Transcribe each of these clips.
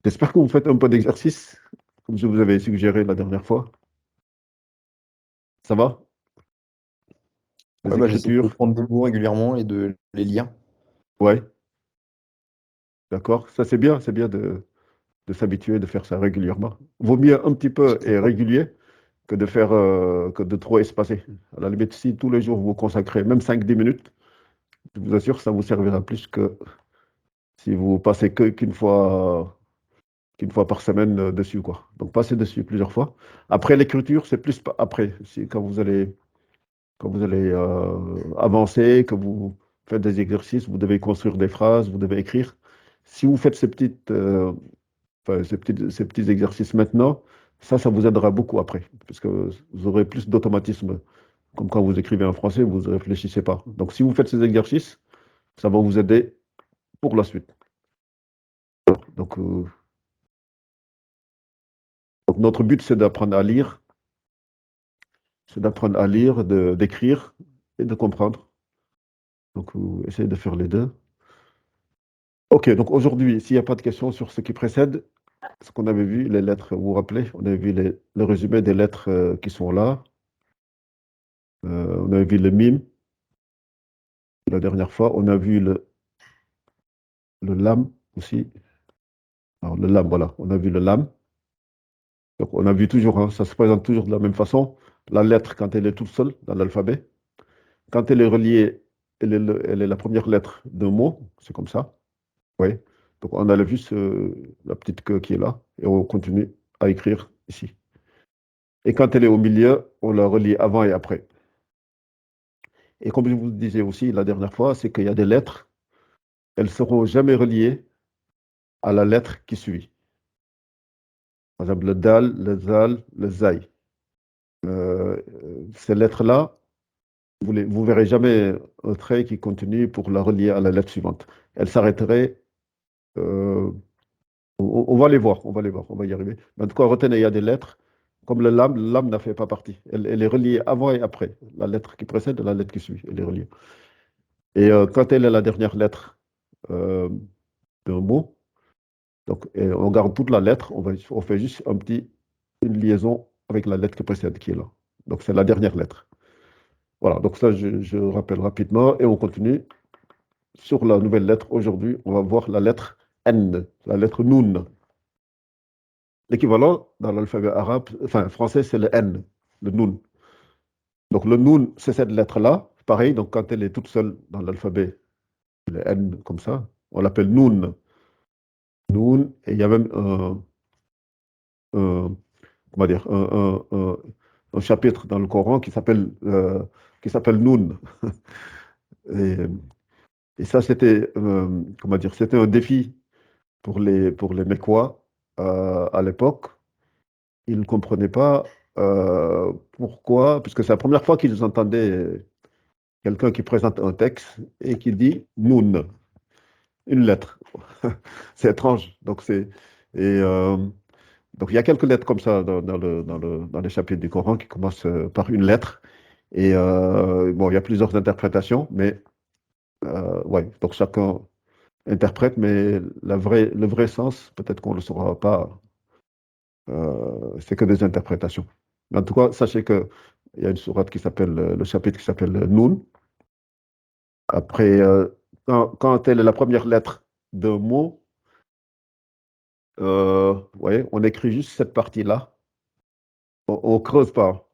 J'espère que vous faites un peu d'exercice, comme je vous avais suggéré la dernière fois. Ça va? Ouais, Les bah, j'essaie de écritures? prendre des mots régulièrement et de les lire. Ouais, d'accord. Ça, c'est bien de s'habituer, de faire ça régulièrement. Vaut mieux un petit peu et régulier que de faire, que de trop espacer. À la limite, si tous les jours vous consacrez même 5-10 minutes, je vous assure, ça vous servira plus que si vous passez qu'une fois par semaine dessus, quoi. Donc, passez dessus plusieurs fois. Après, l'écriture, c'est plus après. Quand vous allez avancer, que vous faites des exercices, vous devez construire des phrases, vous devez écrire. Si vous faites enfin, ces petits exercices maintenant, ça vous aidera beaucoup après, parce que vous aurez plus d'automatisme. Comme quand vous écrivez en français, vous ne réfléchissez pas. Donc, si vous faites ces exercices, ça va vous aider pour la suite. Donc, notre but, c'est d'apprendre à lire, d'écrire et de comprendre. Donc, essayez de faire les deux. Ok, donc aujourd'hui, s'il n'y a pas de questions sur ce qui précède, ce qu'on avait vu, les lettres, vous vous rappelez, on avait vu le résumé des lettres qui sont là. On avait vu le mime la dernière fois. On a vu le lam aussi. Alors, le lam, voilà, on a vu le lam. Donc, on a vu toujours, hein, ça se présente toujours de la même façon. La lettre, quand elle est toute seule dans l'alphabet, quand elle est reliée, elle est la première lettre d'un mot, c'est comme ça. Oui. Donc, on a vu la petite queue qui est là, et on continue à écrire ici. Et quand elle est au milieu, on la relie avant et après. Et comme je vous disais aussi la dernière fois, c'est qu'il y a des lettres, elles ne seront jamais reliées à la lettre qui suit. Par exemple, le dal, le zal, le zay. Ces lettres-là, vous ne verrez jamais un trait qui continue pour la relier à la lettre suivante. Elles s'arrêteraient. euh, on va les voir, on va les voir, on va y arriver. Mais en tout cas, retenez, il y a des lettres, comme le lam n'en fait pas partie. Elle est reliée avant et après. La lettre qui précède et la lettre qui suit, elle est reliée. Et quand elle est la dernière lettre euh, d'un mot, donc on garde toute la lettre, on fait juste une liaison avec la lettre qui précède qui est là. Donc c'est la dernière lettre. Voilà, donc ça je rappelle rapidement et on continue sur la nouvelle lettre. Aujourd'hui, on va voir la lettre N, la lettre Noun. L'équivalent dans l'alphabet arabe, enfin français, c'est le N, le Noun. Donc le Noun, c'est cette lettre-là. Pareil, donc quand elle est toute seule dans l'alphabet, le N comme ça, on l'appelle Noun. Noun, et il y a même un- comment dire, un chapitre dans le Coran qui s'appelle Noun. Et, et ça, c'était comment dire, c'était un défi pour les Mécois à l'époque. Ils ne comprenaient pas pourquoi, puisque c'est la première fois qu'ils entendaient quelqu'un qui présente un texte et qui dit Noun, une lettre. C'est étrange. Et, euh, donc il y a quelques lettres comme ça dans les chapitres du Coran qui commencent par une lettre. Et bon, il y a plusieurs interprétations, mais ouais, donc chacun interprète, mais le vrai sens, peut-être qu'on ne le saura pas, c'est que des interprétations. Mais en tout cas, sachez qu'il y a une sourate qui s'appelle, le chapitre qui s'appelle Noun. Après, quand elle est la première lettre d'un mot, ouais, on écrit juste cette partie-là. On ne creuse pas.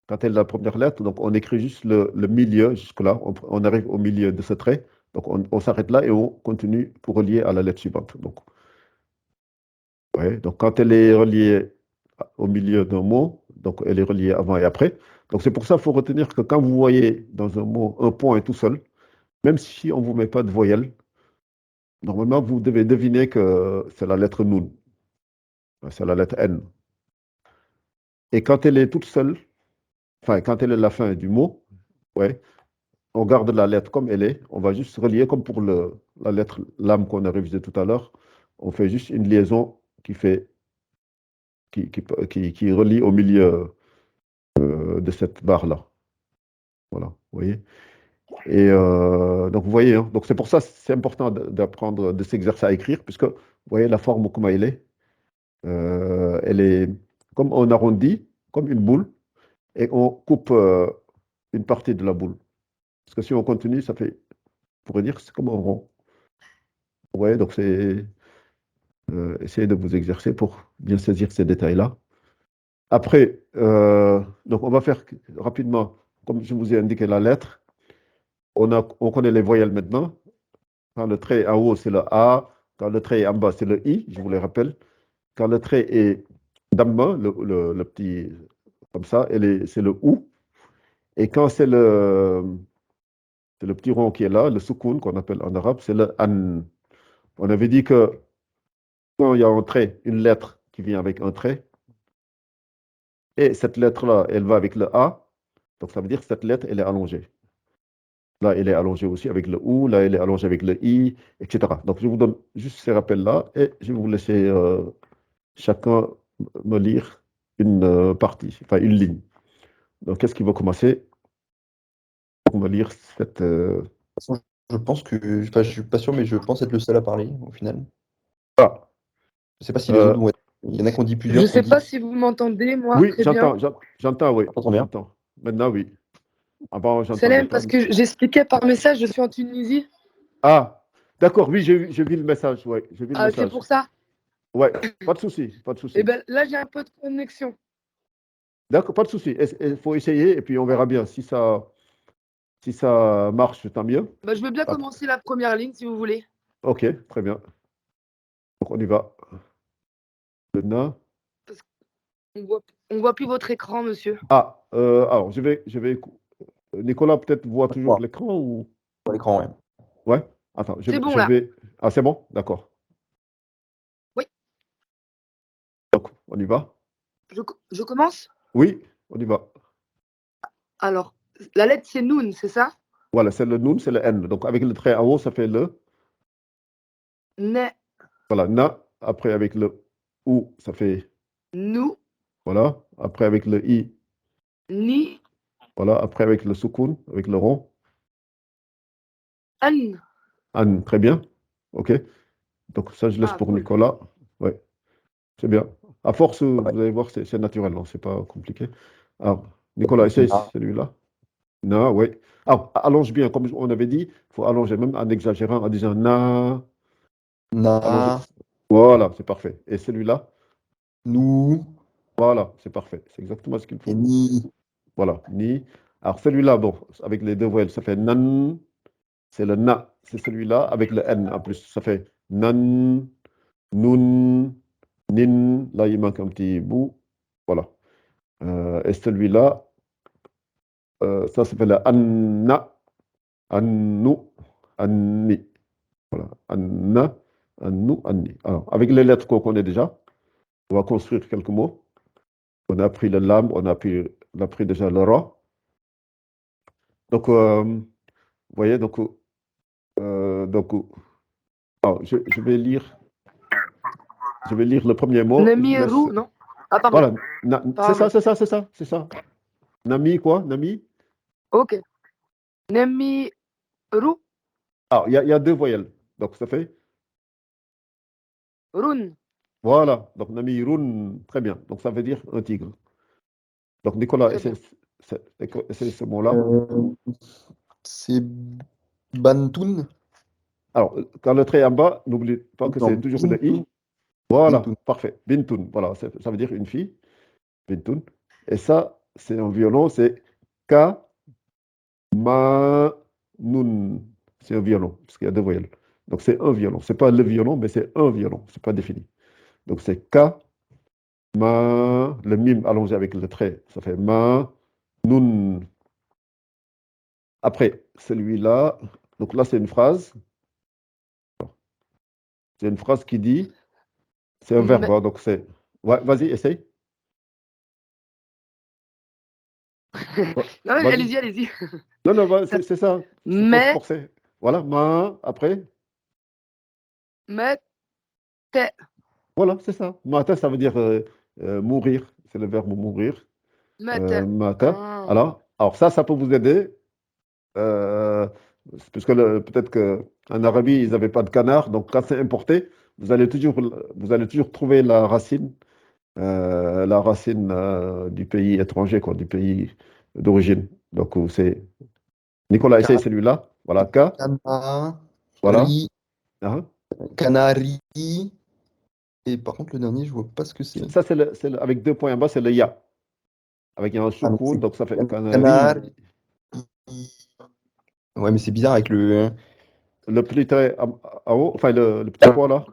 Quand elle est la première lettre, donc on écrit juste le milieu jusque-là. On arrive au milieu de ce trait. Donc on s'arrête là et on continue pour relier à la lettre suivante. Donc, ouais, donc quand elle est reliée au milieu d'un mot, donc elle est reliée avant et après. Donc c'est pour ça qu'il faut retenir que quand vous voyez dans un mot un point tout seul, même si on ne vous met pas de voyelle, normalement vous devez deviner que c'est la lettre Nun, c'est la lettre N. Et quand elle est toute seule, enfin quand elle est la fin du mot, ouais, on garde la lettre comme elle est, on va juste relier comme pour la lettre lame qu'on a révisée tout à l'heure, on fait juste une liaison qui relie au milieu de cette barre-là. Voilà, vous voyez. Et donc, vous voyez, hein, donc c'est pour ça c'est important d'apprendre, de s'exercer à écrire, puisque vous voyez la forme, comment elle est comme on arrondit, comme une boule, et on coupe une partie de la boule. Parce que si on continue, ça fait, on pourrait dire que c'est comme un rond. Vous voyez, donc c'est essayez de vous exercer pour bien saisir ces détails-là. Après, donc on va faire rapidement, comme je vous ai indiqué la lettre, on connaît les voyelles maintenant. Quand le trait est en haut, c'est le A. Quand le trait est en bas, c'est le I, je vous le rappelle. Quand le trait est d'en bas, le petit, comme ça, c'est le OU. Et quand c'est le petit rond qui est là, le soukoun, qu'on appelle en arabe, c'est le an. On avait dit que quand il y a un trait, une lettre qui vient avec un trait, et cette lettre-là, elle va avec le A, donc ça veut dire que cette lettre, elle est allongée. Là, elle est allongée aussi avec le OU, là, elle est allongée avec le I, etc. Donc, je vous donne juste ces rappels-là et je vais vous laisser chacun me lire une partie, enfin une ligne. Donc, qu'est-ce qui va commencer pour me lire cette. De toute façon, je pense que, enfin, je suis pas sûr, mais je pense être le seul à parler au final. Ah, Je sais pas si les euh, autres vont être. Il y en a qui ont dit Je plusieurs, qui ont sais dit. pas si vous m'entendez, moi, oui, très bien. j'entends, oui, J'entends bien. j'entends. Maintenant, oui. Avant, j'entendais Salem, pas. parce que j'expliquais par message, je suis en Tunisie. Ah, d'accord, oui, j'ai vu le message, oui, j'ai vu le Ah, c'est message. pour ça. Ouais, pas de souci, pas de Et souci. ben là, j'ai un peu de connexion. D'accord, pas de souci. Il faut essayer et puis on verra bien si ça marche, tant mieux. Bah, je veux bien Ah, commencer la première ligne, si vous voulez. ok, très bien. Donc, on y va. Le nain. On voit plus votre écran, monsieur. Ah, alors, Nicolas, peut-être voit Je toujours vois l'écran ou. sur l'écran, ouais. Ouais. Attends, C'est bon, je là. vais. Ah, c'est bon? D'accord. Oui. Donc, on y va? Je commence. Oui, on y va. Alors, la lettre, c'est Noun, c'est ça? Voilà, c'est le Nun, c'est le N. Donc, avec le trait en haut, ça fait le. Ne, Voilà, Na. Après, avec le OU, ça fait. nous, Voilà. Après, avec le I. ni, Voilà. Après, avec le Soukoun, avec le rond. an. An, très bien. OK. Donc, ça, je laisse Ah, pour cool. Nicolas. Ouais, c'est bien. À force, Ouais. vous allez voir, c'est naturel, non, c'est pas compliqué. Alors, Nicolas, essaye Na, celui-là. Na, oui. Alors, allonge bien, comme on avait dit, il faut allonger, même en exagérant, en disant na. Allonge. na, Voilà, c'est parfait. Et celui-là, nous, voilà, c'est parfait. C'est exactement ce qu'il et faut. ni. Voilà, ni. Alors, celui-là, bon, avec les deux voyelles, ça fait nan. C'est le na. C'est celui-là, avec le n en plus. Ça fait nan, nun, nin. Là, il manque un petit bout. Voilà. Et celui-là, ça s'appelle le anna, annu, anni. Voilà. Anna, annu, anni. Alors, avec les lettres qu'on connaît déjà, on va construire quelques mots. On a pris le lam, on a pris déjà le ra. Donc, vous voyez, donc alors, je vais lire le premier mot. Je vous laisse. Nemiru, non? Ah, pardon. Voilà. C'est ça, Pardon. c'est ça, c'est ça, c'est ça. Nami, quoi? Nami? Ok. Nemiru, Alors, il y a deux voyelles. Donc, ça fait. run. Voilà. Donc, Nami, run. Très bien. Donc, ça veut dire un tigre. Donc, Nicolas, Très bien. essaie ce mot-là. Euh, c'est Bantoun. Alors, quand le trait est en bas, n'oublie pas que c'est Non, toujours le Bintoun. i. Voilà, Bintoun. parfait. Bintun, voilà, ça veut dire une fille. Bintun. Et ça, c'est un violon, c'est ka, ma, nun. C'est un violon, parce qu'il y a deux voyelles. Donc, c'est un violon. C'est pas le violon, mais c'est un violon. C'est pas défini. Donc, c'est ka, ma, le mime allongé avec le trait, ça fait ma, nun. Après, celui-là, donc là, c'est une phrase. C'est une phrase qui dit, c'est un verbe, Mais, hein, donc c'est. Ouais, vas-y, essaye. Ouais, non, mais vas-y. allez-y, allez-y. Non, non, Ça- c'est ça. Il faut se Mais, forcer. Voilà, ma, après. mais, te. Voilà, c'est ça. Mata, ça veut dire mourir. C'est le verbe mourir. Mais te. Mata. Ah. Alors ça peut vous aider. puisque peut-être qu'en Arabie, ils n'avaient pas de canard, donc quand c'est importé, vous allez toujours trouver la racine du pays étranger, quoi, du pays d'origine. Donc, c'est Nicolas, essaye Ca- celui-là. Voilà, K. Cana, Voilà. riz, Ah. canari. Et par contre, le dernier, je vois pas ce que c'est. Ça, avec 2 points en bas, c'est le Ya. Avec un Ah, mais sukun, c'est donc ça fait canari. canari. Ouais, mais c'est bizarre avec le. Le petit trait en haut, enfin le petit 3 là.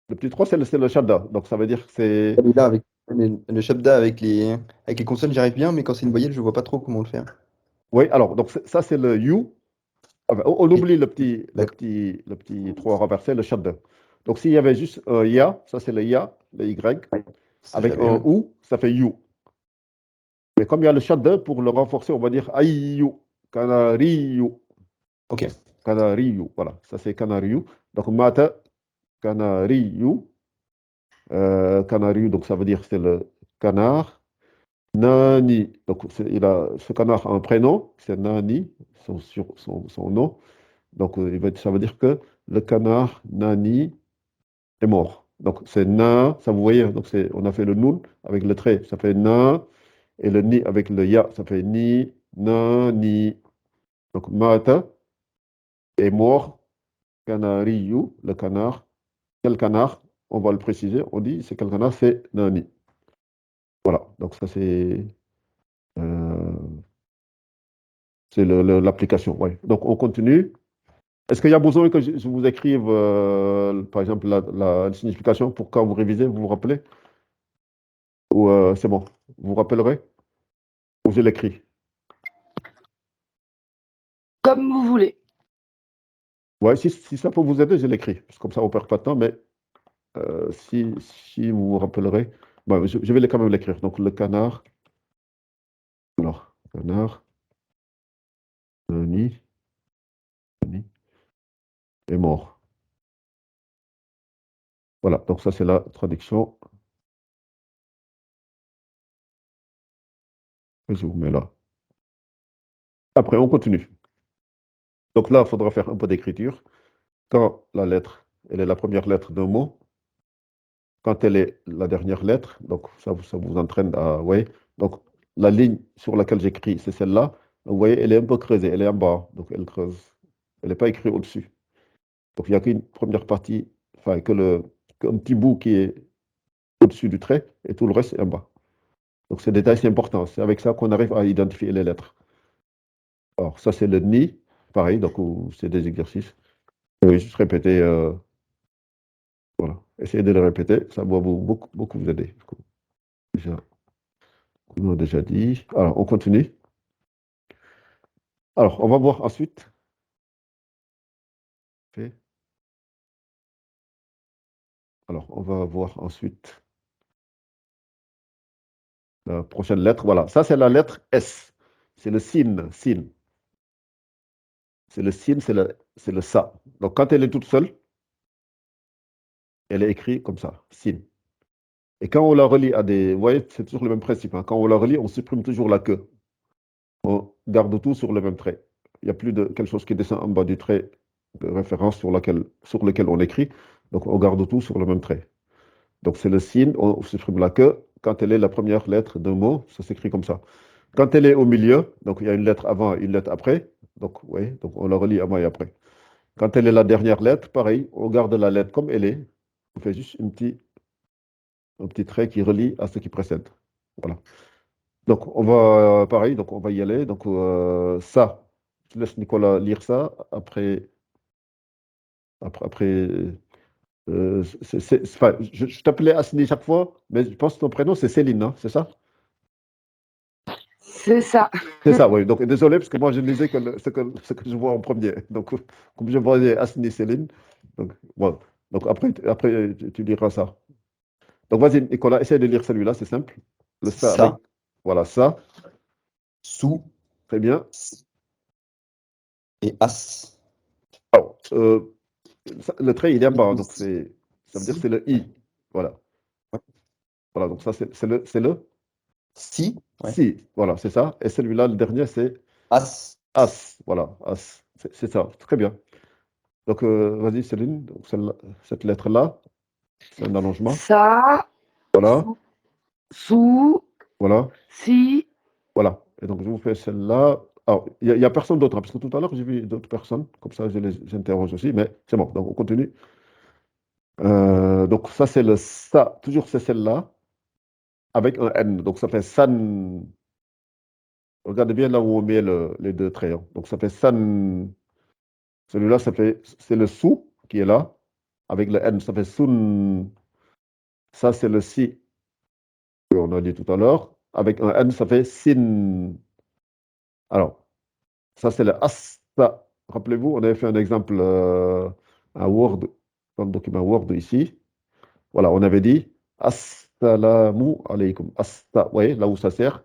Le petit 3, c'est le shadda. Donc ça veut dire que c'est. Là, avec le shabda avec les consonnes, j'y arrive bien, mais quand c'est une voyelle, je vois pas trop comment le faire. Oui, alors, donc ça, c'est le you. Enfin, on Et- oublie le petit 3 renversé, le shadda. Donc s'il y avait juste un ya, ça c'est le ya, le y. Ouais, ça Avec j'avais, un ouais. ou, ça fait you. Mais comme il y a le shadda, pour le renforcer, on va dire aïyu, canariyu, Ok. canariyu. Voilà, ça c'est canariyu. Donc mata, canariyu. Canariyu, donc ça veut dire c'est le canard. Nani, donc ce canard a un prénom, c'est Nani, son nom. Donc ça veut dire que le canard Nani est mort. Donc c'est na, ça vous voyez, donc on a fait le nun avec le trait, ça fait na, et le ni avec le ya, ça fait ni, na, ni. Donc mata est mort, canariyu, le canard. Quel canard? On va le préciser, on dit c'est quel canard? C'est Nani. Voilà, donc ça euh, c'est l'application. Ouais. Donc on continue. Est-ce qu'il y a besoin que je vous écrive, par exemple, la signification pour quand vous révisez, vous vous rappelez? Ou c'est bon, vous vous rappellerez? Ou je l'écris? Comme vous voulez. Ouais, si ça peut vous aider, je l'écris. Parce que comme ça, on ne perd pas de temps, mais si vous vous rappellerez, bon, je vais quand même l'écrire. Donc le canard, alors, canard, nid, nid, est mort. Voilà, donc ça c'est la traduction que je vous mets là. Après, on continue. Donc là, il faudra faire un peu d'écriture. Quand la lettre, elle est la première lettre d'un mot, quand elle est la dernière lettre, donc ça vous entraîne à, ouais. Donc la ligne sur laquelle j'écris, c'est celle-là. Vous voyez, elle est un peu creusée, elle est en bas, donc elle creuse. Elle n'est pas écrite au-dessus. Donc il n'y a qu'une première partie, enfin qu'un petit bout qui est au-dessus du trait, et tout le reste est en bas. Donc ce détail, c'est important. C'est avec ça qu'on arrive à identifier les lettres. Alors ça, c'est le ni, pareil, donc c'est des exercices. Je vais juste répéter. Voilà. Essayez de le répéter, ça va beaucoup, beaucoup vous aider. Déjà, on a déjà dit. Alors, on continue. Alors, on va voir ensuite. Fait. Alors, on va voir ensuite la prochaine lettre. Voilà, ça c'est la lettre S. C'est le sin, sin. C'est le sin, c'est le ça. Donc, quand elle est toute seule, elle est écrite comme ça, sin. Et quand on la relie à des... Vous voyez, c'est toujours le même principe, hein. Quand on la relie, on supprime toujours la queue. On garde tout sur le même trait. Il n'y a plus de quelque chose qui descend en bas du trait de référence sur lequel on écrit. Donc, on garde tout sur le même trait. Donc, c'est le signe, on supprime la queue. Quand elle est la première lettre d'un mot, ça s'écrit comme ça. Quand elle est au milieu, donc il y a une lettre avant et une lettre après. Donc, oui, donc on la relie avant et après. Quand elle est la dernière lettre, pareil, on garde la lettre comme elle est. On fait juste un petit trait qui relie à ce qui précède. Voilà. Donc, on va, pareil, donc on va y aller. Donc, ça, je laisse Nicolas lire ça. Après, enfin, je t'appelais Asni chaque fois, mais je pense que ton prénom, c'est Céline, hein, c'est ça? C'est ça. C'est ça, oui. Donc, désolé, parce que moi, je ne lisais que ce que je vois en premier. Donc, comme je voyais Asni Céline, donc, bon. Donc, après tu liras ça. Donc, vas-y, Nicolas, essaie de lire celui-là, c'est simple. Le ça avec, Ça, voilà, ça, sous très bien. et as. Alors, le trait, il est en bas, donc ça veut dire que Si, c'est le i. Voilà. ouais. Voilà, donc ça, c'est le Si, ouais. si. Voilà, c'est ça. Et celui-là, le dernier, c'est As. As, voilà, as. C'est ça, très bien. Donc, vas-y, Céline, donc, cette lettre-là, c'est un allongement. Ça, Voilà, sous, voilà, si, voilà. Et donc, je vous fais celle-là. Alors, il n'y a personne d'autre, hein, parce que tout à l'heure, j'ai vu d'autres personnes. Comme ça, j'interroge aussi, mais c'est bon. Donc, on continue. Donc, ça, c'est le ça. Toujours, c'est celle-là, avec un N. Donc, ça fait san. Regardez bien là où on met les deux crayons. Donc, ça fait san. Celui-là, c'est le sou qui est là, avec le N. Ça fait sun. Ça, c'est le si qu'on a dit tout à l'heure. Avec un N, ça fait sin. Alors, ça, c'est le asta. Rappelez-vous, on avait fait un exemple, un Word, dans le document Word ici. Voilà, on avait dit assalamu alaykum. Asta, vous voyez, là où ça sert,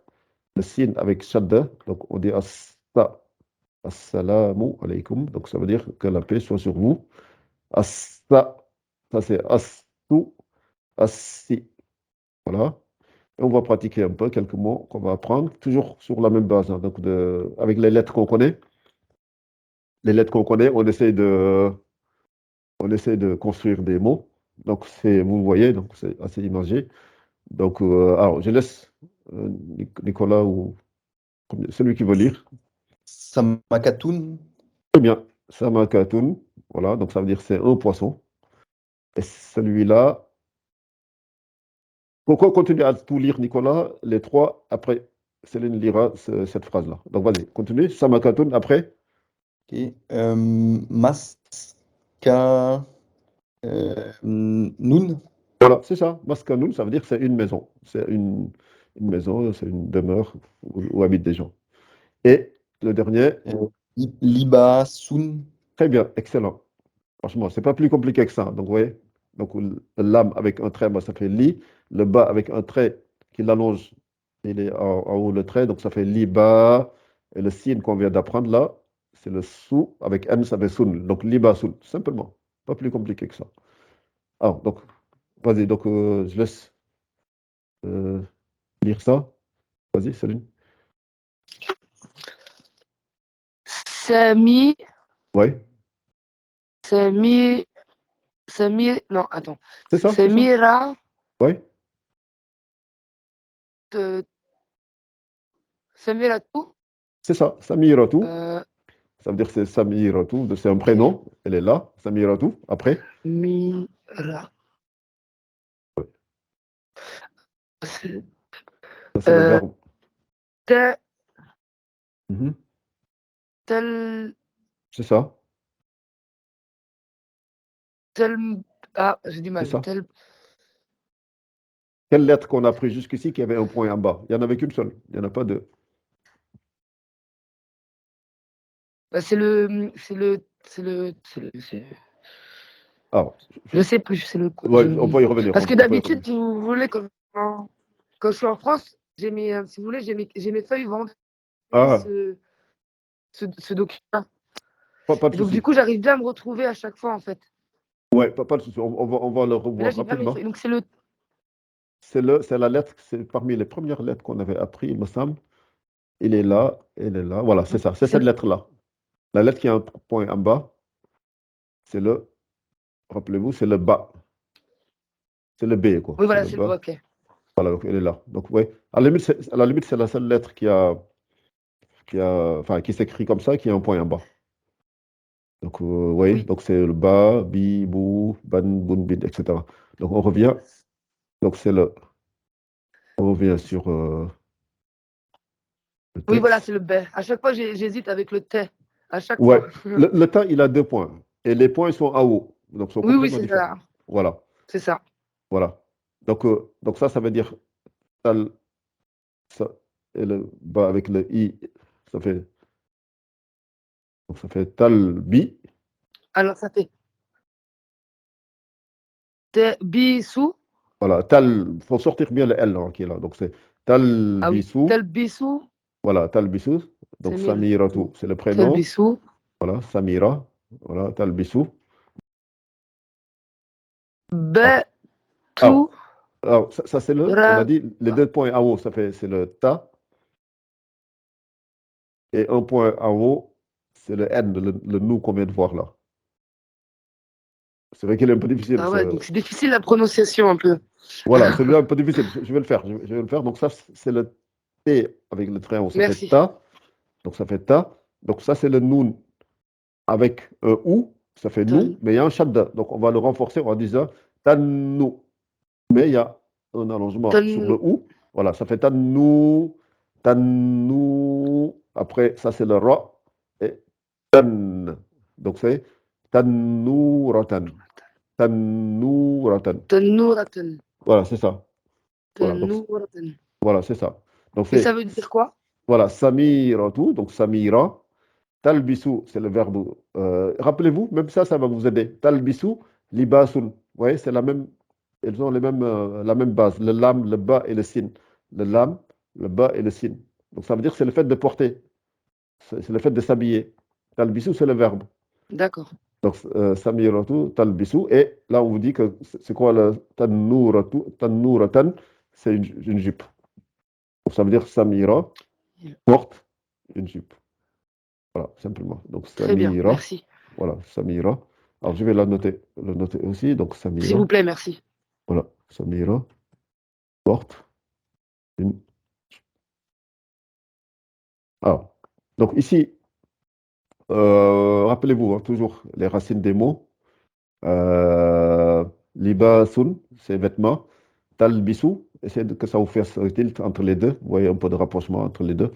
le sin avec shadda. Donc, on dit asta. Assalamu alaykum. Donc, ça veut dire que la paix soit sur vous. Asta, ça c'est astu, assi. Voilà. Et on va pratiquer un peu quelques mots qu'on va apprendre, toujours sur la même base, hein, donc avec les lettres qu'on connaît. Les lettres qu'on connaît, on essaie de construire des mots. Donc, vous voyez, donc c'est assez imagé. Donc, alors, je laisse Nicolas ou celui qui veut lire. Samakatoun. Très bien. Samakatun. Voilà, donc ça veut dire c'est un poisson. Et celui-là, pourquoi continuer à tout lire, Nicolas? Les trois, après, Céline lira cette phrase-là. Donc, vas-y, continue. Samakatun, après. Ok. Maska. Noun. Voilà, c'est ça. Maskanoun, ça veut dire que c'est une maison. C'est une maison, c'est une demeure où habitent des gens. Et le dernier, Liba Soun. très bien, excellent. Franchement, c'est pas plus compliqué que ça. Donc, vous voyez, donc le lame avec un trait, bah, ça fait li. Le bas avec un trait qui l'allonge, il est en haut le trait, donc ça fait li bas. Et le signe qu'on vient d'apprendre là, c'est le sou avec n, ça fait soun. Donc liba soun, simplement. Pas plus compliqué que ça. Alors, donc, vas-y, donc je laisse euh, lire ça. Vas-y, Céline. Sami, Ouais, Sami, Sami, non, attends. c'est ça, c'est ça. Samira, Ouais, Samira tout, c'est ça. Samiratu, euh, ça veut dire que c'est Samiratu, c'est un ok. prénom. Elle est là, Samiratu. Après, Mira, ça c'est le euh, verbe. tel, Mhm. tel, C'est ça, tel, ah, j'ai du c'est mal, ça. tel, Quelle lettre qu'on a pris jusqu'ici qui avait un point en bas? Il n'y en avait qu'une seule, il n'y en a pas deux. bah, Alors, je sais plus, ouais, on peut y revenir. parce que On peut y d'habitude, revenir. si vous voulez, quand je suis en France, si vous voulez, j'ai mes feuilles vendues, Ah, ce document. pas de Et donc, du souci. coup, j'arrive bien à me retrouver à chaque fois, en fait. Ouais, pas de souci. On va le Mais là, revoir j'ai pas mes feuilles. rapidement. Donc, c'est le, C'est la lettre, c'est parmi les premières lettres qu'on avait appris, il me semble. Il est là, elle est là. Voilà, c'est ça. C'est c'est cette le- lettre-là. La lettre qui a un point en bas, c'est rappelez-vous, c'est le bas. C'est le B, quoi. oui, C'est voilà, le c'est le, bas. ok. Voilà, donc elle est là. Donc, ouais. À la limite, c'est la seule lettre enfin, qui s'écrit comme ça, qui a un point en bas. Donc, vous voyez, Oui, donc c'est le ba, bi, bou, ban, boun, bin, etc. Donc, on revient. Donc, on revient sur le oui, voilà, texte. c'est le B. À chaque fois, j'hésite avec le T. À chaque Ouais, fois. le temps, il a deux points. Et les points, ils sont en haut. Donc, ils sont Oui, oui, complètement c'est différents. ça. Voilà, C'est ça. voilà. Donc ça veut dire tal, ça, et le bas avec le i, ça fait, donc ça fait tal, bi. Alors, ça fait T, bisou. Voilà, tal, faut sortir bien le L hein, qui est là. Donc, c'est tal, Ah oui, bisou. tel bisou. Voilà, tal, bisou. Donc, C'est mille Samiratu, tout. c'est le Tel prénom. bisou. Voilà, Samira. Voilà, Talbissou. B, Ah. tout. Alors, ça, on a Ra. dit les deux points en haut, c'est le ta. et un point en haut, c'est le N, le nous qu'on vient de voir là. C'est vrai qu'il est un peu difficile. Ah ouais, donc c'est difficile la prononciation un peu. Voilà, celui-là un peu difficile. Je vais le faire. Je vais le faire. Donc ça, c'est le T avec le trait en haut. Ça fait Merci. ta. Donc ça fait ta. Donc ça, c'est le noun avec un ou. Ça fait nous, mais il y a un shadda. Donc on va le renforcer en disant tannou. Mais il y a un allongement sur le Ton... ou. Voilà, ça fait tannou, tannou. Après, ça c'est le ra. Et tan. Donc c'est tannouratan. Tannouratan. Tannouratan. Voilà, c'est ça. Voilà, donc Tannouratan. voilà, c'est ça. Donc Et ça c'est veut dire quoi? voilà, samiratu, donc samira. Talbisu, c'est le verbe. Rappelez-vous, même ça va vous aider. Talbisu, libasun. Vous voyez, c'est la même. Elles ont la même base. Le lam, le ba et le sin. Le lam, le ba et le sin. Donc ça veut dire que c'est le fait de porter. C'est le fait de s'habiller. Talbisu, c'est le verbe. D'accord. Donc samiratu, talbisu. Et là, on vous dit que c'est quoi le tannouratu, tannouratan? C'est une jupe. Donc ça veut dire samira porte une jupe. Voilà, simplement. Donc Très bien, Samira, merci. voilà, Samira. Alors je vais le noter aussi. Donc S'il Samira, vous plaît, merci. voilà, Samira porte une. Alors, donc ici, rappelez-vous, hein, toujours les racines des mots. Libasun, c'est vêtements. Talbisu, essayez que ça vous fasse un tilt entre les deux. Vous voyez un peu de rapprochement entre les deux.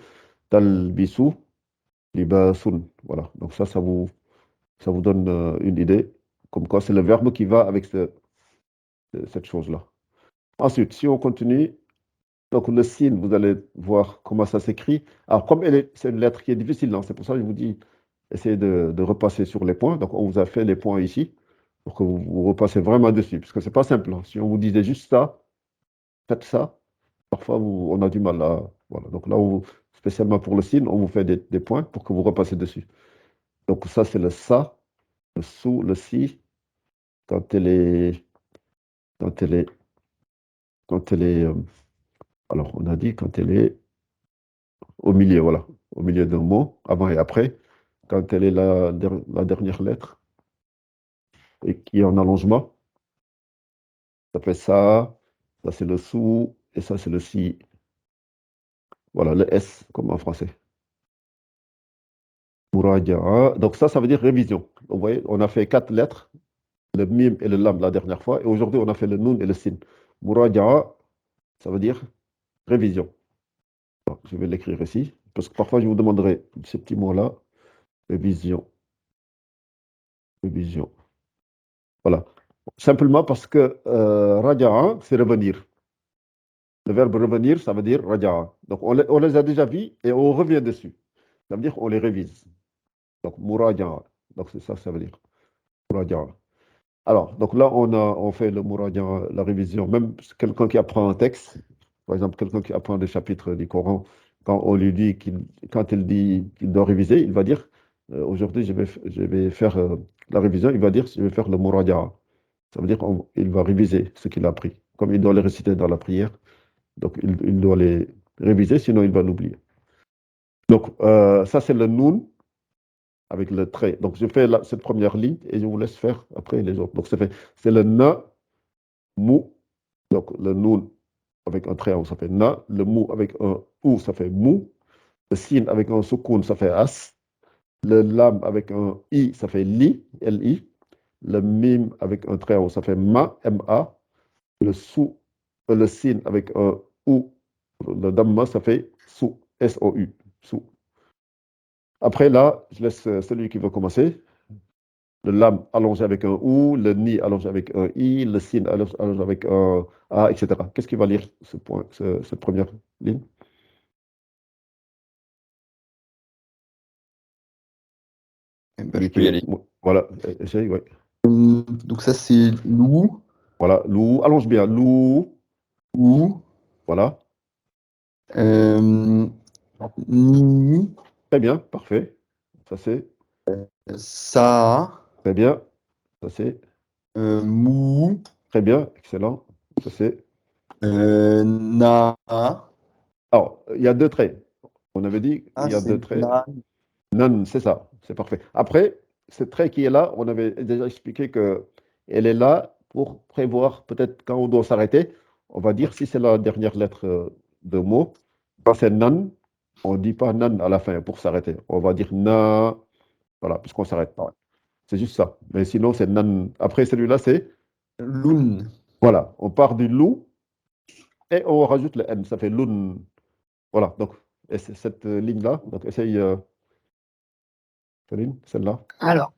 Talbisu, libasun. Voilà, donc ça vous donne une idée. Comme quoi, c'est le verbe qui va avec cette chose-là. Ensuite, si on continue, donc le signe, vous allez voir comment ça s'écrit. Alors, comme c'est une lettre qui est difficile, hein, c'est pour ça que je vous dis, essayez de repasser sur les points. Donc, on vous a fait les points ici pour que vous repassez vraiment dessus, parce que c'est pas simple, hein. Si on vous disait juste ça, faites ça, parfois on a du mal à. Voilà. Donc là, spécialement pour le signe, on vous fait des points pour que vous repassez dessus. Donc, ça, c'est le ça, le sou, le si, quand elle est. Quand elle est. Quand elle est. Alors, on a dit quand elle est au milieu, voilà, au milieu d'un mot, avant et après, quand elle est la dernière lettre et qui est en allongement, ça fait ça c'est le sou, et ça c'est le si. Voilà, le S comme en français. Muraja'a. Donc ça veut dire révision. Donc, vous voyez, on a fait 4 lettres, le mim et le lam la dernière fois, et aujourd'hui on a fait le nun et le sin. Muraja'a, ça veut dire révision. Bon, je vais l'écrire ici, parce que parfois je vous demanderai ces petits mots-là. Révision. Révision. Voilà. Simplement parce que raja'a, c'est revenir. Le verbe revenir, ça veut dire raja'a. Donc on les a déjà vus et on revient dessus. Ça veut dire qu'on les révise. Donc muraja'a. Donc c'est ça que ça veut dire. Muraja'a. Alors, donc là, on fait le muraja'a, la révision. Même quelqu'un qui apprend un texte, par exemple, quelqu'un qui apprend des chapitres du Coran, quand on lui dit quand il dit qu'il doit réviser, il va dire aujourd'hui, je vais faire la révision. Il va dire je vais faire le muraja'a. Ça veut dire qu'il va réviser ce qu'il a appris. Comme il doit les réciter dans la prière, donc il doit les réviser, sinon il va l'oublier. Donc, ça, c'est le noun avec le trait. Donc, je fais cette première ligne et je vous laisse faire après les autres. Donc, c'est le na, mou. Donc, le noun avec un trait, ça fait na. Le mou avec un ou, ça fait mou. Le sin avec un soukoun, ça fait as. Le lam avec un i, ça fait li, li. Le mim avec un trait, ça fait ma, ma. Le sin avec un ou, le damma, ça fait sou, S-O-U, sou. Après, là, je laisse celui qui veut commencer. Le lam allongé avec un ou, le ni allongé avec un i, le sin allongé avec un a, etc. Qu'est-ce qui va lire cette première ligne? Bah, je peux y aller. Voilà, essaye, ouais. Donc ça, c'est lou, Voilà, lou, allonge bien, lou, ou, voilà. ni, Très bien, parfait. Ça c'est sa, très bien. Ça c'est mou, très bien, excellent. Ça c'est. na, Alors, il y a deux traits. On avait dit Ah, il y a deux c'est traits. na. Non, c'est ça, c'est parfait. Après, ce trait qui est là, on avait déjà expliqué que elle est là pour prévoir peut-être quand on doit s'arrêter. On va dire si c'est la dernière lettre de mot. Quand c'est nan, on ne dit pas nan à la fin pour s'arrêter. On va dire na, voilà, puisqu'on s'arrête pas. C'est juste ça. Mais sinon, c'est nan. Après, celui-là, c'est, Loun. voilà, on part du loup et on rajoute le n. Ça fait loun. Voilà, donc, et c'est cette ligne-là. Donc, essaye, Céline, celle-là. Alors,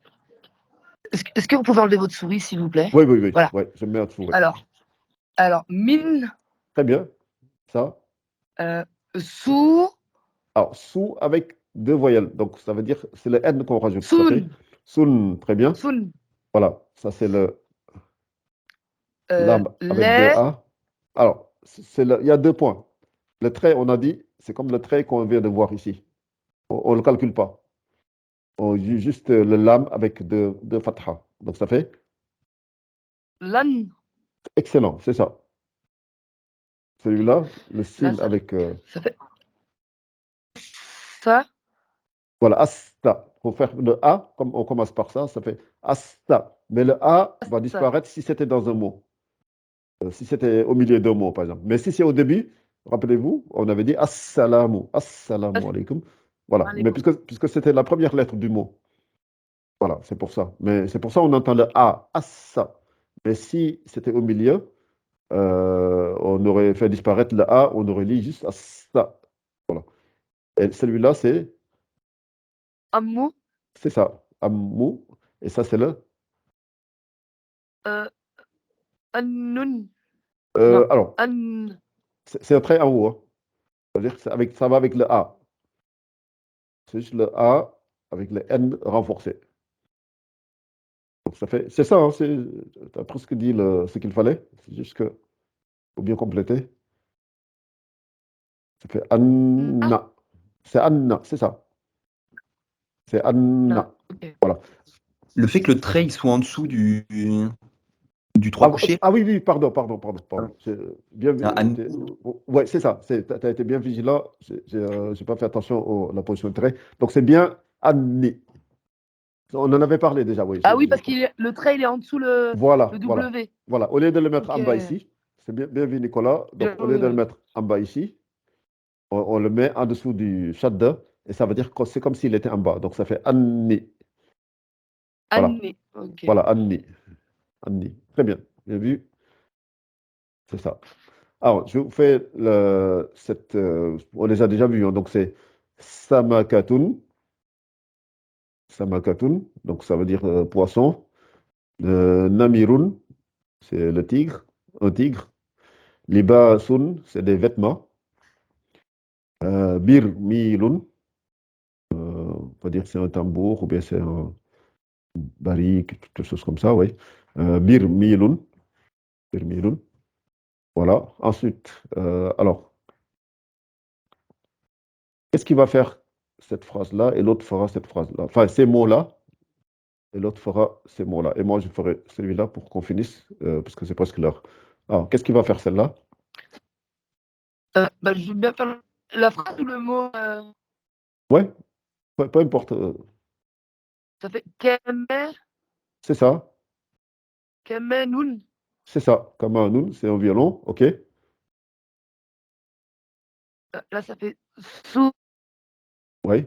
est-ce que vous pouvez enlever votre souris, s'il vous plaît? Oui, oui, oui. Voilà. Ouais, je mets en dessous. Ouais. Alors, min, Très bien. Ça. sou, Alors, sous avec deux voyelles. Donc, ça veut dire c'est le N qu'on rajoute. Ça fait sun, sun. Très bien. sun, Voilà. Ça, c'est le lam avec deux les, A. Alors, il y a deux points. Le trait, on a dit, c'est comme le trait qu'on vient de voir ici. On ne le calcule pas. On dit juste le lam avec deux fatha. Donc, ça fait lan. excellent. C'est ça. Celui-là, le Là, sin avec. ça fait ça. Voilà, asta. Il faut faire le A, comme on commence par ça, ça fait asta. Mais le A va Ça. disparaître si c'était dans un mot. Si c'était au milieu d'un mot, par exemple. Mais si c'est au début, rappelez-vous, on avait dit assalamu alaikum. Voilà. Mais puisque c'était la première lettre du mot. Voilà, c'est pour ça. Mais c'est pour ça qu'on entend le A, assa. Mais si c'était au milieu, on aurait fait disparaître le A, on aurait dit juste assa. Voilà. Et celui-là, Amou, c'est ça, ammu. Et ça, c'est le. Anoun. Non, Alors, An. c'est un trait en haut, hein. C'est-à-dire que ça va avec le A. C'est juste le A avec le N renforcé. Donc ça fait, c'est ça, hein, tu as presque dit ce qu'il fallait. C'est juste que faut bien compléter. Ça fait Anna. C'est Anna, c'est ça. C'est Anna. Ok. Voilà. Le fait que le trait il soit en dessous du 3 couché. Oui, oui, pardon. J'ai bien vu. Ah, An- Ouais, c'est ça. Tu as été bien vigilant. J'ai pas fait attention à la position de trait. Donc c'est bien Anni. On en avait parlé déjà, oui. Ah oui, parce que le trait, il est en dessous le Voilà. W. Voilà. Au lieu de le mettre Ok. en bas ici, c'est bien vu, Nicolas. Donc, au lieu de le Je- mettre en bas ici, on le met en dessous du shadda et ça veut dire que c'est comme s'il était en bas. Donc, ça fait Anni. Voilà. Anné. Ok. Voilà, Anni. Anni. Très bien. Bien vu. C'est ça. Alors, je vous fais on les a déjà vus, hein. Donc, c'est Samakatun. Samakatun. Donc, ça veut dire poisson. Namirun. C'est le tigre. Un tigre. Libasun. C'est des vêtements. Bir milun, on va dire que c'est un tambour ou bien c'est un barik, quelque chose comme ça, oui. Bir milun, bir milun. Voilà. Ensuite, alors, qu'est-ce qui va faire cette phrase-là et l'autre fera cette phrase-là? Enfin, ces mots-là et l'autre fera ces mots-là. Et moi, je ferai celui-là pour qu'on finisse, parce que c'est presque l'heure. Alors, qu'est-ce qui va faire celle-là? Je veux bien faire la phrase ou le mot. Ouais, peu importe. Ça fait Keme, C'est ça, Kemenun. c'est ça. Comme un noun, c'est un violon, ok? Là, ça fait sou, Oui,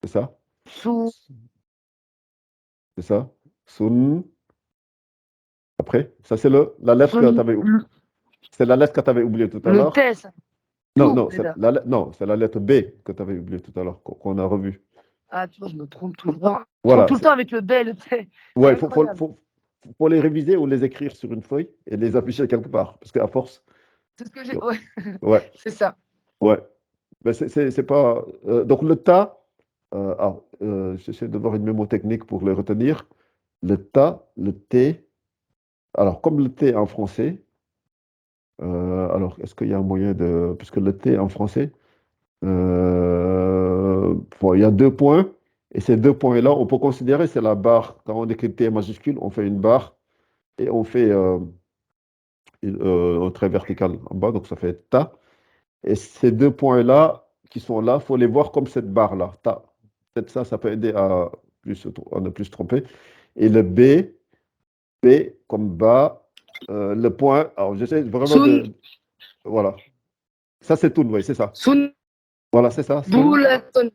c'est ça. sou, C'est ça. Sun. Après, ça c'est la lettre que tu sun, avais, c'est la lettre que tu avais oubliée tout à le l'heure. T, ça. Non, Tout, non, déjà. non, c'est la lettre B que tu avais oubliée tout à l'heure, qu'on a revue. Ah, tu vois, je me trompe tout le temps. Je me trompe Voilà. tout le temps avec le B et le T. C'est Ouais, incroyable. faut les réviser ou les écrire sur une feuille et les afficher quelque part. Parce qu'à force, C'est ce que j'ai. Ouais, ouais, c'est ça. ouais. Mais c'est pas. Donc le ta, j'essaie de voir une mémotechnique pour les retenir. Le ta, le t. Alors, comme le t en français, alors est-ce qu'il y a un moyen de. Puisque le t en français, bon, il y a deux points, et ces deux points-là, on peut considérer c'est la barre. Quand on écrit T majuscule, on fait une barre et on fait un trait vertical en bas, donc ça fait ta. Et ces deux points-là qui sont là, il faut les voir comme cette barre-là. Peut-être ça peut aider à ne plus se tromper. Et le B comme bas, le point. Alors, j'essaie vraiment Sun, de. Voilà. Ça, c'est tout, oui, c'est ça. Sun, Voilà, c'est ça. Boulatun.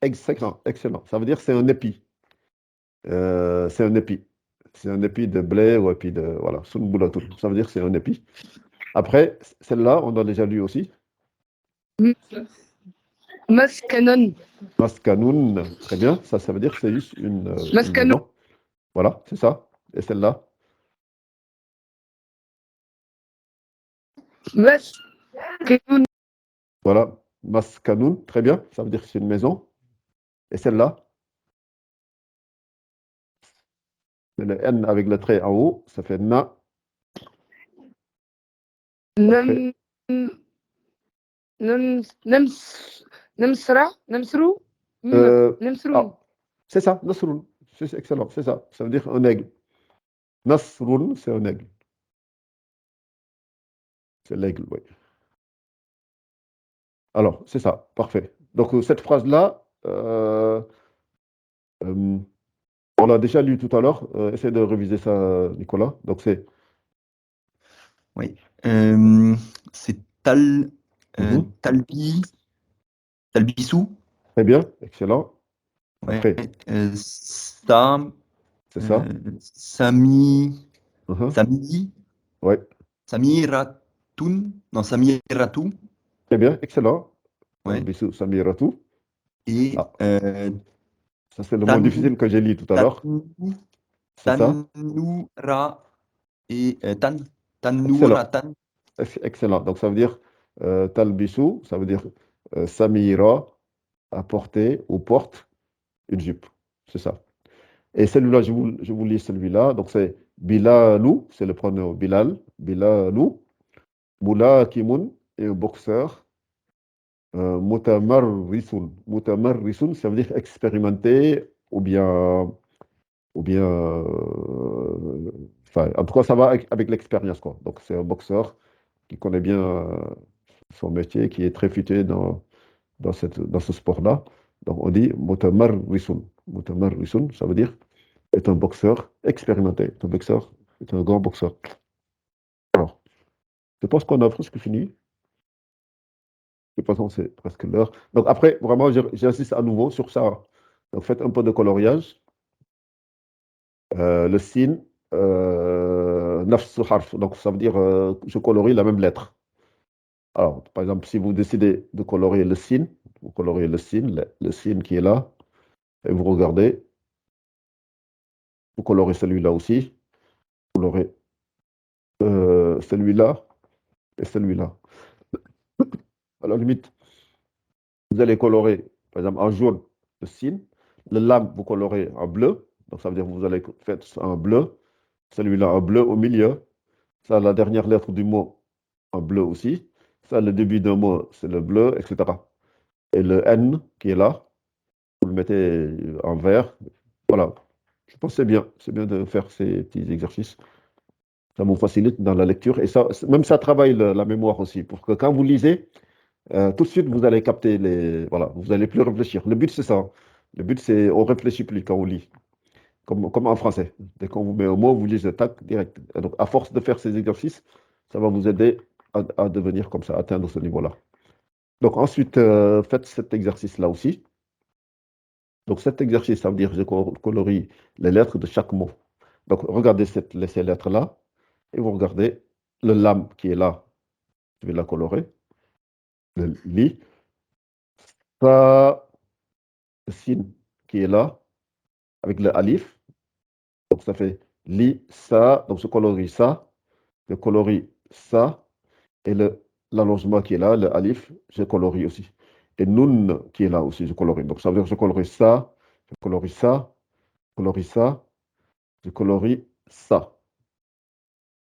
Excellent, excellent. Ça veut dire que c'est un épi. C'est un épi. C'est un épi de blé ou épi de. Voilà, sunbulatoun. Ça veut dire que c'est un épi. Après, celle-là, on a déjà lu aussi. Maskanon. Maskanoun, très bien. Ça veut dire que c'est juste une Maskanon. maison. Voilà, c'est ça. Et celle-là, Maskanoun. voilà, Maskanoun, très bien. Ça veut dire que c'est une maison. Et celle-là, c'est le N avec le trait en haut, ça fait na. Après, Namsra. Namsrou. euh, Namsroun. ah, c'est ça, Nasrun. C'est excellent, c'est ça. Ça veut dire un aigle. Nasrun, c'est un aigle. C'est l'aigle, oui. Alors, c'est ça, parfait. Donc, cette phrase-là, euh, on l'a déjà lu tout à l'heure. Essaie de réviser ça, Nicolas. Donc, c'est. Oui. C'est Mhm. Talbissou. Très bien, excellent. Ouais. Après, c'est ça. Sami, Mhm. Sami, Ouais, Samiratoun. Non, Samiratou. très bien, excellent. Ouais. Bisous, Samiratou. Et Ah, ça, c'est le mot Tan, difficile que j'ai lu tout à l'heure. Tanou, C'est ça. Tanoura et Excellent. Tanouratan. Excellent. Donc, ça veut dire Talbissou, ça veut dire Samira à porter ou porte une jupe. C'est ça. Et celui-là, je vous lis celui-là. Donc, c'est Bilalou, c'est le pronom Bilal. Bilalou. Moula Kimoun est un boxeur. Mutamarrisun. Mutamarrisun, ça veut dire expérimenté ou bien enfin, en tout cas, ça va avec l'expérience, quoi. Donc, c'est un boxeur qui connaît bien son métier, qui est très futé dans ce sport-là. Donc, on dit Mutamarrisun. Mutamarrisun, ça veut dire est un boxeur expérimenté. Est un grand boxeur. Alors, je pense qu'on a presque fini. De toute façon, c'est presque l'heure. Donc, après, vraiment, j'insiste à nouveau sur ça. Donc, faites un peu de coloriage. Le signe, nafsu harf. Donc, ça veut dire je colorie la même lettre. Alors, par exemple, si vous décidez de colorier le signe, vous coloriez le signe qui est là, et vous regardez, vous colorez celui-là aussi, vous colorez celui-là et celui-là. À la limite, vous allez colorer, par exemple, en jaune le signe, le lame, vous colorez en bleu, donc ça veut dire que vous allez faire ça en bleu, celui-là en bleu au milieu, ça, la dernière lettre du mot en bleu aussi, ça, le début d'un mot, c'est le bleu, etc. Et le N qui est là, vous le mettez en vert. Voilà. Je pense que c'est bien de faire ces petits exercices. Ça vous facilite dans la lecture et ça, même ça travaille la mémoire aussi, pour que quand vous lisez, tout de suite, vous allez capter les. Voilà, vous n'allez plus réfléchir. Le but, c'est ça. Le but, c'est on ne réfléchit plus quand on lit, comme en français. Dès qu'on vous met un mot, vous lisez tac, direct. Et donc, à force de faire ces exercices, ça va vous aider à devenir comme ça, atteindre ce niveau-là. Donc, ensuite, faites cet exercice-là aussi. Donc, cet exercice, ça veut dire que je colorie les lettres de chaque mot. Donc, regardez ces lettres-là et vous regardez le lame qui est là. Je vais la colorer. Le li. Ça, le signe qui est là avec le alif. Donc, ça fait li, ça. Donc, je colorie ça. Je colorie ça. Et l'allongement qui est là, le alif, je colorie aussi. Et nun qui est là aussi, je colorie. Donc, ça veut dire que je colorie ça. Je colorie ça. Je colorie ça. Je colorie ça.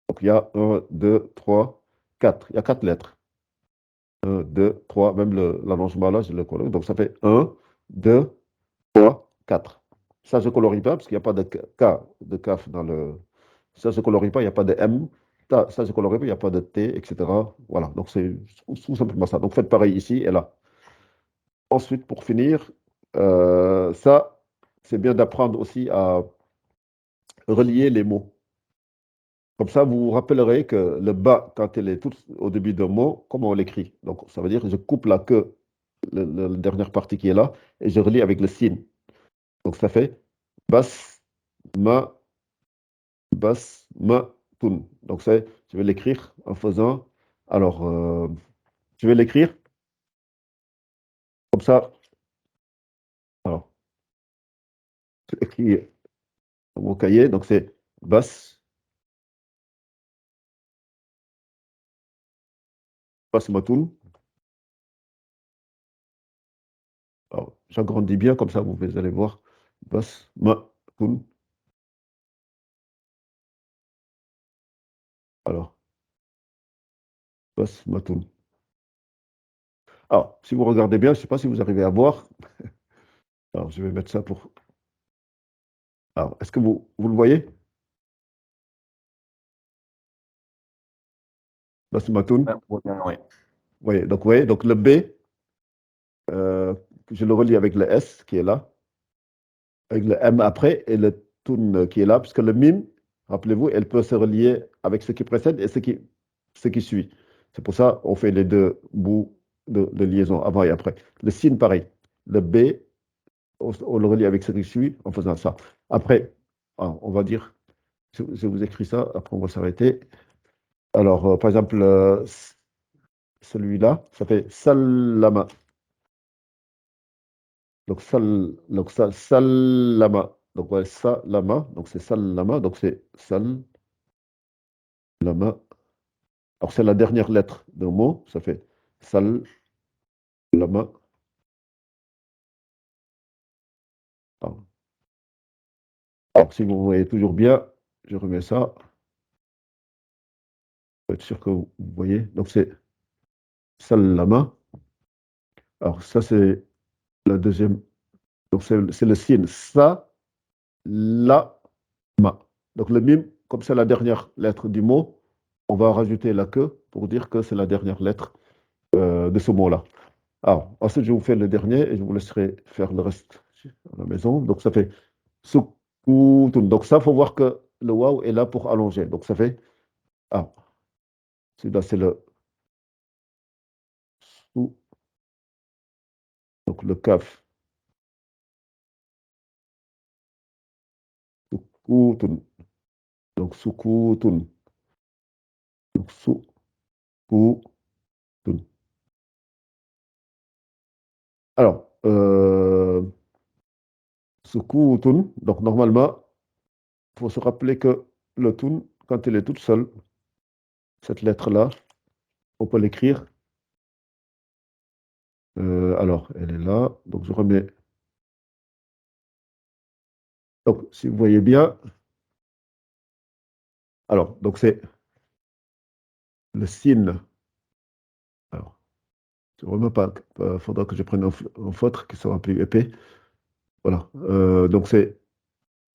Donc, il y a 1, 2, 3, 4. Il y a 4 lettres. 1, 2, 3. Même l'allongement là, je le colorie. Donc, ça fait 1, 2, 3, 4. Ça, je ne colorie pas parce qu'il n'y a pas de K, de kaf dans le. Ça, je ne colorie pas, il n'y a pas de M. Ça, c'est coloré, il n'y a pas de T, etc. Voilà, donc c'est tout simplement ça. Donc faites pareil ici et là. Ensuite, pour finir, ça, c'est bien d'apprendre aussi à relier les mots. Comme ça, vous vous rappellerez que le bas, quand elle est toute au début d'un mot, comment on l'écrit? Donc, ça veut dire que je coupe la queue, la dernière partie qui est là, et je relie avec le sin. Donc, ça fait bas, ma, bas, ma, tun. Donc, je vais l'écrire en faisant. Alors, je vais l'écrire comme ça. Alors, je écris dans mon cahier. Donc, c'est bas, bas, ma, tun. Alors, j'agrandis bien, comme ça, vous allez voir. Bas, ma, tun. Alors, bas, ma, tun. Alors, si vous regardez bien, je ne sais pas si vous arrivez à voir. Alors, je vais mettre ça pour. Alors, est-ce que vous le voyez? Basmatoun. Ah, on voit bien, ouais. Vous voyez, donc le B, euh, je le relie avec le S qui est là, avec le M après et le Toun qui est là, puisque le mime, rappelez-vous, elle peut se relier avec ce qui précède et ce qui suit. C'est pour ça qu'on fait les deux bouts de liaison, avant et après. Le sin, pareil. Le B, on le relie avec ce qui suit en faisant ça. Après, on va dire, je vous écris ça, après on va s'arrêter. Alors, par exemple, celui-là, ça fait salama. Salama. Donc, ouais, salama. Donc, c'est salama. Donc, c'est salama. Alors, c'est la dernière lettre d'un mot. Ça fait salama. Alors, si vous voyez toujours bien, je remets ça. Pour être sûr que vous voyez. Donc, c'est salama. Alors, ça, c'est la deuxième. Donc, c'est le signe. Sa, la, ma. Donc, le mime, comme c'est la dernière lettre du mot, on va rajouter la queue pour dire que c'est la dernière lettre de ce mot-là. Alors, ensuite, je vous fais le dernier et je vous laisserai faire le reste à la maison. Donc, ça fait sukutun. Donc, ça, il faut voir que le waouh est là pour allonger. Donc, ça fait. Ah, celui-là, c'est le sou. Donc, le kaf. Sukutun. Donc, sukutun. Donc, sukutun. Alors, sukutun. Donc, normalement, il faut se rappeler que le tun, quand elle est toute seule, cette lettre-là, on peut l'écrire. Alors, elle est là. Donc, je remets. Donc, si vous voyez bien, alors, donc c'est le sin. Alors, je ne remets pas. Il faudra que je prenne un feutre qui sera plus épais. Voilà. Donc, c'est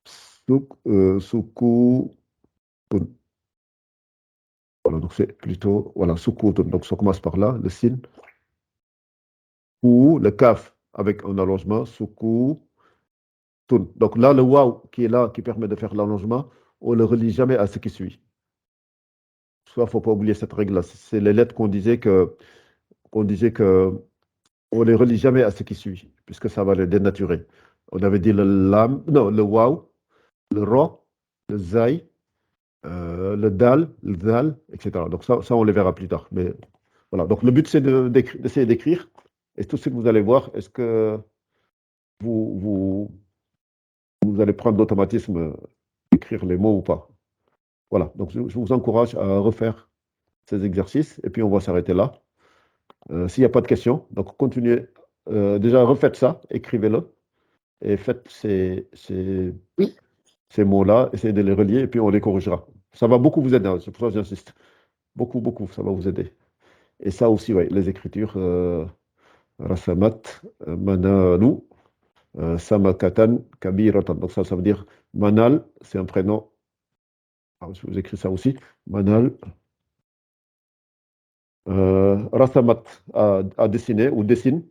suku. Voilà, donc c'est plutôt. Voilà, sukutun. Donc, ça commence par là, le sin. Ou le kaf avec un allongement, suku. Donc là, le waouh qui est là, qui permet de faire l'allongement, on ne le relie jamais à ce qui suit. Soit, il ne faut pas oublier cette règle-là. C'est les lettres qu'on disait que on les relie jamais à ce qui suit, puisque ça va les dénaturer. On avait dit le lam, non, le waouh, le ro, le zai, le dal, le zal, etc. Donc ça, on les verra plus tard. Mais voilà. Donc le but, c'est d'essayer d'écrire. Et tout ce que vous allez voir, est-ce que vous, vous, vous allez prendre l'automatisme d'écrire les mots ou pas? Voilà. Donc je vous encourage à refaire ces exercices et puis on va s'arrêter là. S'il n'y a pas de questions, donc continuez. Déjà, refaites ça, écrivez-le et faites Oui. ces mots-là, essayez de les relier et puis on les corrigera. Ça va beaucoup vous aider, hein, c'est pour ça que j'insiste. Beaucoup, beaucoup, ça va vous aider. Et ça aussi, ouais, les écritures, Rasamat, Manalu, Samakatan, Kabiratan. Donc ça veut dire Manal, c'est un prénom Alors, je vous écris ça aussi. Manal Rasamat à dessiner ou dessine.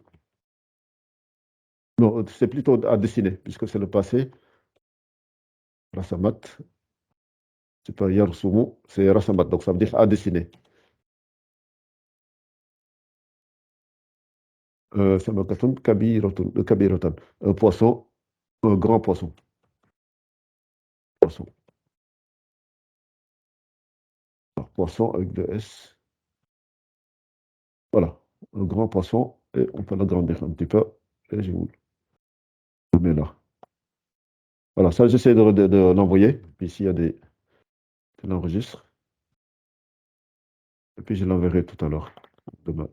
Non, c'est plutôt à dessiner, puisque c'est le passé. Rasamat, c'est pas Yarsumu, c'est Rasamat, donc ça veut dire à dessiner. Samakatun Kabiratan. Un poisson, un grand poisson. Poisson. Alors, poisson avec deux S. Voilà, un grand poisson, et on peut l'agrandir un petit peu. Et je vous le mets là. Voilà, ça, j'essaie de l'envoyer. Puis s'il y a des. Je l'enregistre. Et puis je l'enverrai tout à l'heure, demain.